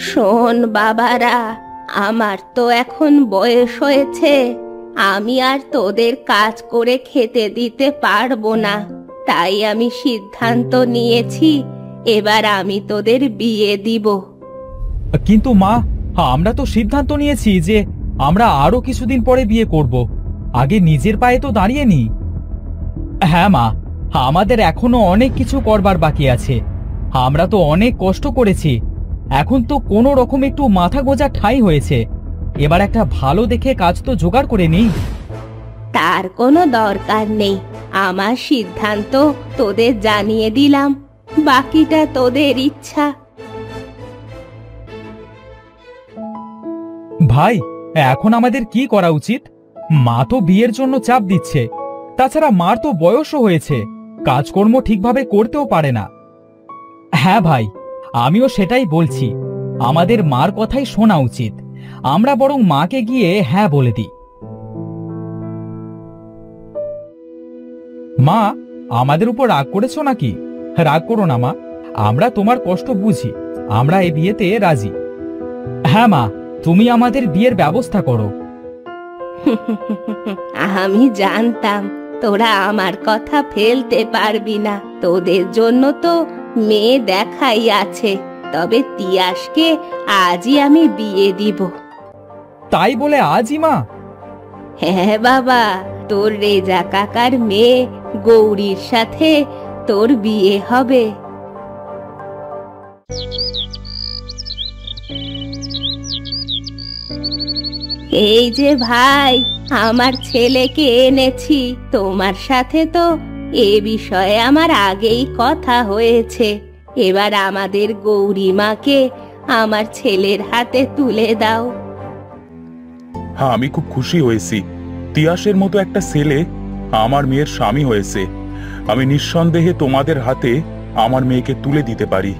শোন বাবারা, আমার তো এখন বয়স হয়েছে, আমি আর তোদের কাজ করে খেতে দিতে পারবো না। তাই আমি সিদ্ধান্ত নিয়েছি এবার আমি তোদের বিয়ে দিব। কিন্তু মা, আমরা তো সিদ্ধান্ত নিয়েছি যে আমরা আরো কিছুদিন পরে বিয়ে করব। আগে নিজের পায়ে তো দাঁড়িয়ে নি। হ্যাঁ মা, আমাদের এখনো অনেক কিছু করবার বাকি আছে। আমরা তো অনেক কষ্ট করেছি, এখন তো কোনো রকম একটু মাথা গোঁজা ঠাঁই হয়েছে। এবার একটা ভালো দেখে কাজ তো জোগাড় করে নেই। তার কোনো দরকার নেই, আমার সিদ্ধান্ত তোদের জানিয়ে দিলাম, বাকিটা তোদের ইচ্ছা। ভাই, এখন আমাদের কি করা উচিত? মা তো বিয়ের জন্য চাপ দিচ্ছে, তাছাড়া মার তো বয়সও হয়েছে, কাজকর্ম ঠিকভাবে করতেও পারে না। হ্যাঁ ভাই, আমিও সেটাই বলছি, আমাদের মার কথাই শোনা উচিত। আমরা বরং মাকে গিয়ে হ্যাঁ বলে দিই। মা, আমাদের উপর রাগ করেছো নাকি? রাগ করো না মা, আমরা তোমার কষ্ট বুঝি, আমরা এই বিয়েতে রাজি। হ্যাঁ মা, তুমি আমাদের বিয়ের ব্যবস্থা করো। আমি জানতাম তোরা আমার কথা ফেলতে পারবি না, তোদের জন্য তো মেয়ে দেখাই আছে। তবে তিয়াসকে আজই আমি বিয়ে দিব। তাই বলে আজই মা? হ্যাঁ বাবা, তোর রেজা কাকার মেয়ে গৌরীর সাথে তোর বিয়ে হবে। এই যে ভাই, আমার ছেলেকে এনেছি। তোমার সাথে তো এ বিষয়ে আমার আগেই কথা হয়েছে। এবার আমাদের গৌরীমাকে আমার ছেলের হাতে তুলে দাও। হ্যাঁ, আমি খুব খুশি হয়েছি। তিয়াসের মতো একটা ছেলে আমার মেয়ের স্বামী হয়েছে। আমি নিঃসন্দেহে তোমাদের হাতে আমার মেয়েকে তুলে দিতে পারি।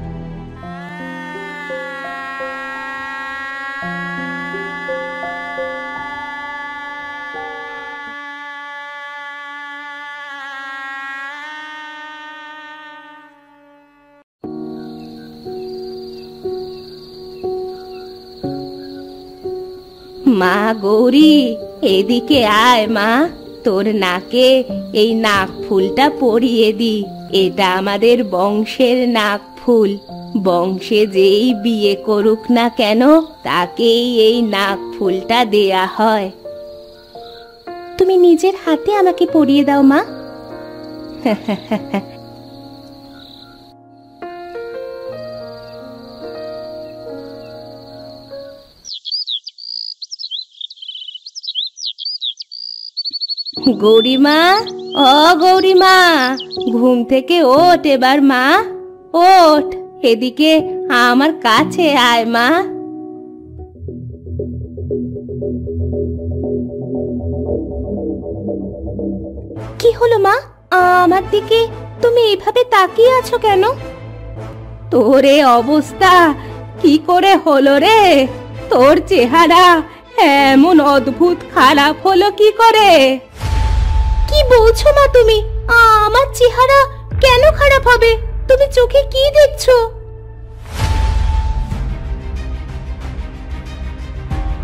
মা গৌরী, এদিকে আয় মা, তোর নাকে এই নাক ফুলটা পরিয়ে দি। এটা আমাদের বংশের নাক ফুল। বংশে যেই বিয়ে করুক না কেন তাকেই এই নাক ফুলটা দেয়া হয়। তুমি নিজের হাতে আমাকে পরিয়ে দাও মা। গৌরীমা, ও গৌরীমা, ঘুম থেকে ওঠ এবার মা, ওঠ, এদিকে আমার কাছে আয় মা। কি হলো মা, আমার দিকে তুমি এইভাবে তাকিয়ে আছো কেন? তোর এ অবস্থা কি করে হলো রে? তোর চেহারা এমন অদ্ভুত খারাপ হলো কি করে? কি বলছো মা তুমি? আমার চেহারা কেন খারাপ হবে? তুমি চোখে কি দেখছো?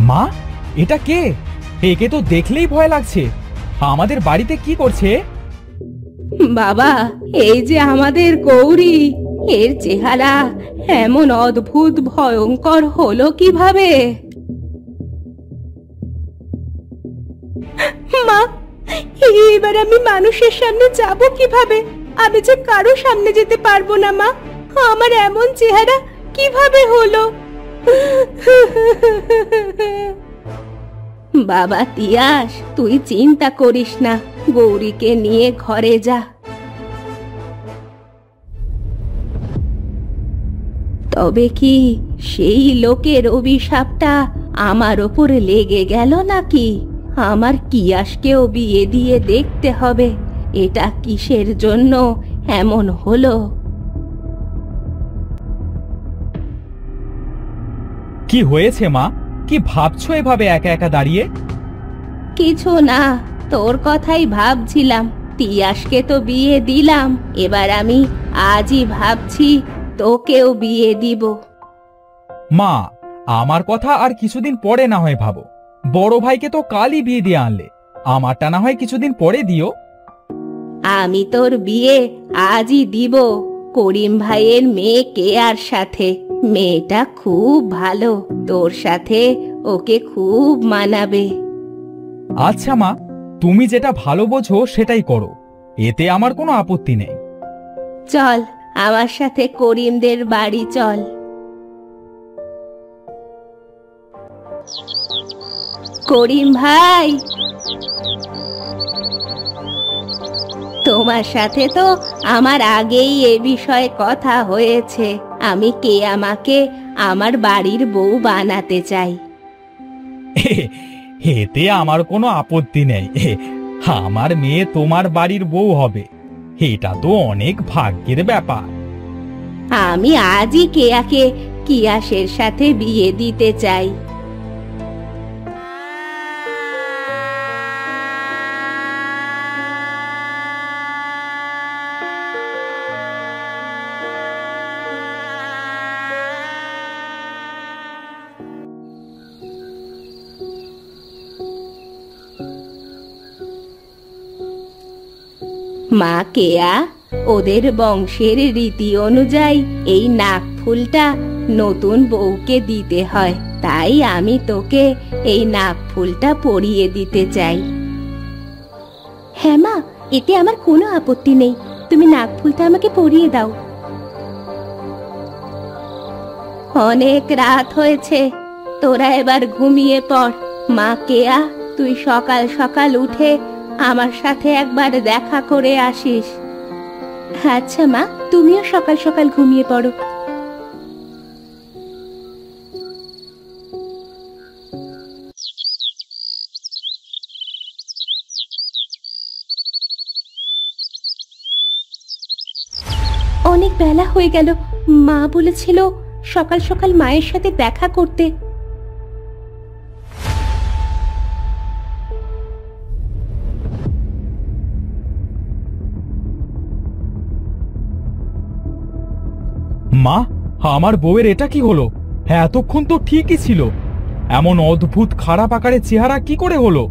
মা, এটা কে? একে তো দেখলেই ভয় লাগছে। আমাদের বাড়িতে কি করছে? বাবা, এই যে আমাদের গৌরী, এর চেহারা এমন অদ্ভুত ভয়ঙ্কর হলো কিভাবে? মা, এবার আমি মানুষের সামনে যাব কিভাবে? আমি যে কারো সামনে যেতে পারবো না মা। আমার এমন চেহারা কিভাবে হলো? বাবা তিয়াস, তুই চিন্তা করিস না, গৌরীকে নিয়ে ঘরে যা। তবে কি সেই লোকের অভিশাপটা আমার ওপরে লেগে গেল নাকি? আমার কিয়াসকেও বিয়ে দিয়ে দেখতে হবে এটা কিসের জন্য এমন হলো। কি হয়েছে মা? কি ভাবছো এভাবে একা একা দাঁড়িয়ে? কিছু না, তোর কথাই ভাবছিলাম। তিয়াসকে তো বিয়ে দিলাম, এবার আমি আজই ভাবছি তোকেও বিয়ে দিব। মা, আমার কথা আর কিছুদিন পরে না হয় ভাবো। বড় ভাইকে তো কালই বিয়ে দিয়ে আনলে, আমারটা না হয় কিছুদিন পরে দিও। আমি তোর বিয়ে আজই দিব করিম ভাইয়ের মেয়ে কেয়ার সাথে। মেয়েটা খুব ভালো, তোর সাথে ওকে খুব মানাবে। আচ্ছা মা, তুমি যেটা ভালো বোঝো সেটাই করো, এতে আমার কোনো আপত্তি নেই। চল আমার সাথে করিমদের বাড়ি চল। করিম ভাই, তোমার সাথে তো আমার আগেই এ বিষয়ে কথা হয়েছে। আমি কেয়ামাকে আমার বাড়ির বউ বানাতে চাই। এতে আমার কোনো আপত্তি নেই। আমার মেয়ে তোমার বাড়ির বউ হবে, এটা তো অনেক ভাগ্যের ব্যাপার। আমি আজই কেয়াকে কিয়াসের সাথে বিয়ে দিতে চাই। মা কেয়া, ওদের বংশের রীতি অনুযায়ী এই নাকফুলটা নতুন বউকে দিতে হয়, তাই আমি তোকে এই নাকফুলটা পরিয়ে দিতে চাই। হ্যাঁ মা, এতে আমার কোনো আপত্তি নেই, তুমি নাকফুলটা আমাকে পরিয়ে দাও। অনেক রাত হয়েছে, তোরা এবার ঘুমিয়ে পড়। মা কেয়া, তুই সকাল সকাল উঠে আমার সাথে একবার দেখা করে আসিস। আচ্ছা মা, তুমিও সকাল সকাল ঘুমিয়ে পড়ো। অনেক বেলা হয়ে গেল, মা বলেছিল সকাল সকাল মায়ের সাথে দেখা করতে। মা, আমার বউয়ের এটা কি হলো? হ্যাঁ, এতক্ষণ তো ঠিকই ছিল, এমন অদ্ভুত খারাপ আকারের চেহারা কি করে হলো?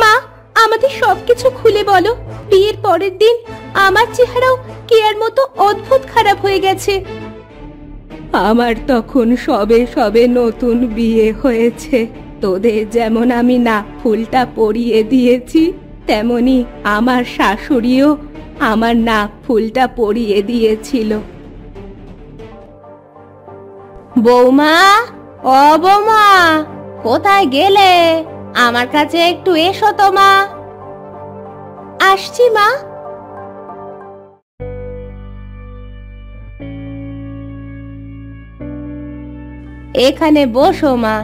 মা, আমাদের সবকিছু খুলে বলো। বিয়ের পরের দিন আমার চেহারাও কেয়ার মতো অদ্ভুত খারাপ হয়ে গেছে। আমার তখন সবে সবে নতুন বিয়ে হয়েছে। তোদের যেমন আমি নাকফুলটা পরিয়ে দিয়েছি, তেমনি আমার শাশুড়িও আমার নাকফুলটা পরিয়ে দিয়েছিল। বৌমা, ও বৌমা, কোথায় গেলে? আমার কাছে একটু এসো তো মা। আসছি মা। এখানে বসো মা।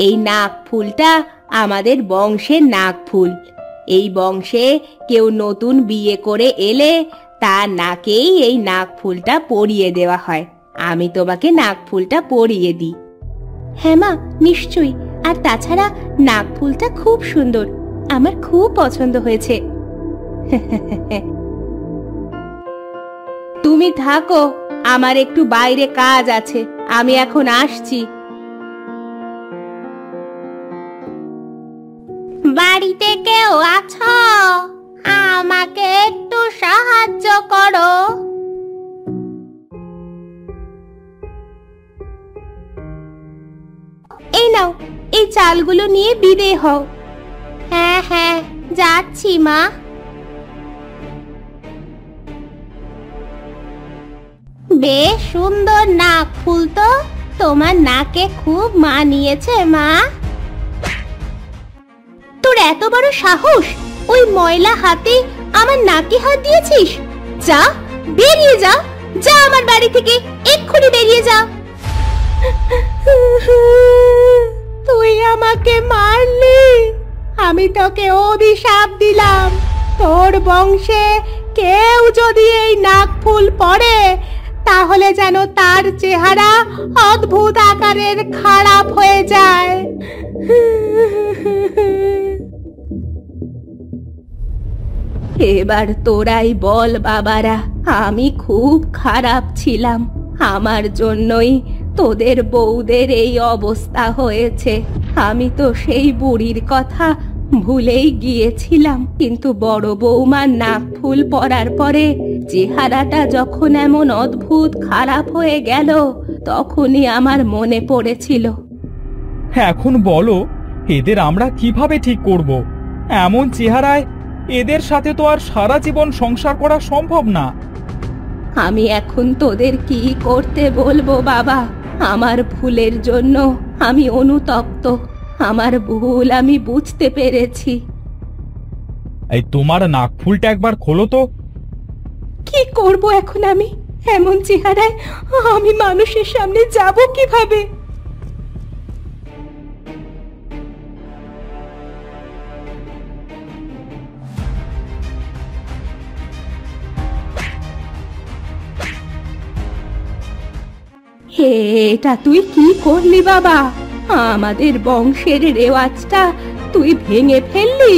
এই নাকফুলটা আমাদের বংশের নাকফুল। এই বংশে কেউ নতুন বিয়ে করে এলে তার নাকেই এই নাকফুলটা পরিয়ে দেওয়া হয়। আমি তোমাকে নাকফুলটা পরিয়ে দিই। হ্যাঁ মা, নিশ্চয়ই। আর তাছাড়া নাকফুলটা খুব সুন্দর, আমার খুব পছন্দ হয়েছে। তুমি থাকো, আমার একটু বাইরে কাজ আছে, আমি এখন আসছি। বাড়িতে কেউ আছো? আমাকে একটু সাহায্য করো। এই নাও, এই চালগুলো নিয়ে বিদেয় হও। হ্যাঁ হ্যাঁ, যাচ্ছি মা। বেশ সুন্দর নাকফুল তো, তোমার নাকে খুব মানিয়েছে মা। তোর এত বড় সাহস, ওই ময়লা হাতে আমার নাকে হাত দিয়েছিস? যা, বেরিয়ে যা, যা আমার বাড়ি থেকে, এক্ষুনি বেরিয়ে যা। তুই আমাকে মারলি, আমি তোকে অভিশাপ দিলাম। তোর বংশে কেউ যদি এই নাকফুল পরে, তাহলে যেন তার চেহারা অদ্ভুত আকারের খারাপ হয়ে যায়। এবার তোরাই বল বাবারা, আমি খুব খারাপ ছিলাম, আমার জন্যই তোদের বউদের এই অবস্থা হয়েছে। আমি তো সেই বুড়ির কথা ভুলেই গিয়েছিলাম, কিন্তু বড় বৌমার নাক ফুল পরার পরে চেহারাটা যখন এমন অদ্ভুত খারাপ হয়ে গেল, তখনই আমার মনে পড়েছিল। এখন বলো, এদের আমরা কিভাবে ঠিক করব? এমন চেহারায় এদের সাথে তো আর সারা জীবন সংসার করা সম্ভব না। আমি এখন তোদের কি করতে বলবো বাবা? আমার ভুলের জন্য আমি অনুতপ্ত, আমার ভুল আমি বুঝতে পেরেছি। এই তোমার নাক ফুলটা একবার খোলো তো। কি করব এখন আমি? এমন চেহারায় আমি মানুষের সামনে যাব কিভাবে? এটা তুই কি করলি বাবা? আমাদের বংশের রেওয়াজটা তুই ভেঙে ফেললি।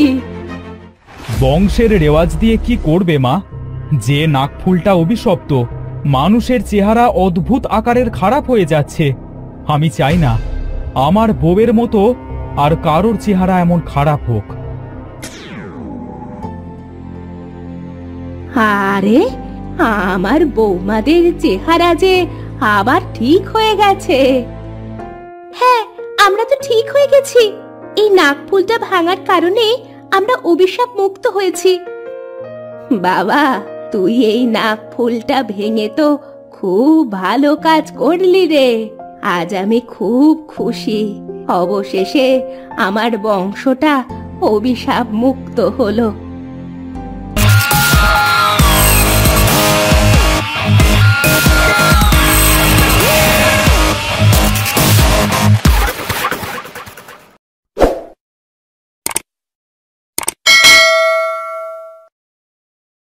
বংশের রেওয়াজ দিয়ে কি করবে মা? যে নাক ফুলটা অভিশপ্ত, মানুষের চেহারা অদ্ভুত আকারের খারাপ হয়ে যাচ্ছে। আমি চাই না আমার বউয়ের মতো আর কারোর চেহারা এমন খারাপ হোক। আরে, আমার বৌমাদের চেহারা যে আবার ঠিক হয়ে গেছে। হ্যাঁ, আমরা তো ঠিক হয়ে গেছি। এই নাক ফুলটা ভাঙার কারণে আমরা অভিশাপ মুক্ত হয়েছি। বাবা, তুই এই নাক ফুলটা ভেঙে তো খুব ভালো কাজ করলি রে। আজ আমি খুব খুশি। অবশেষে আমার বংশটা অভিশাপ মুক্ত হলো।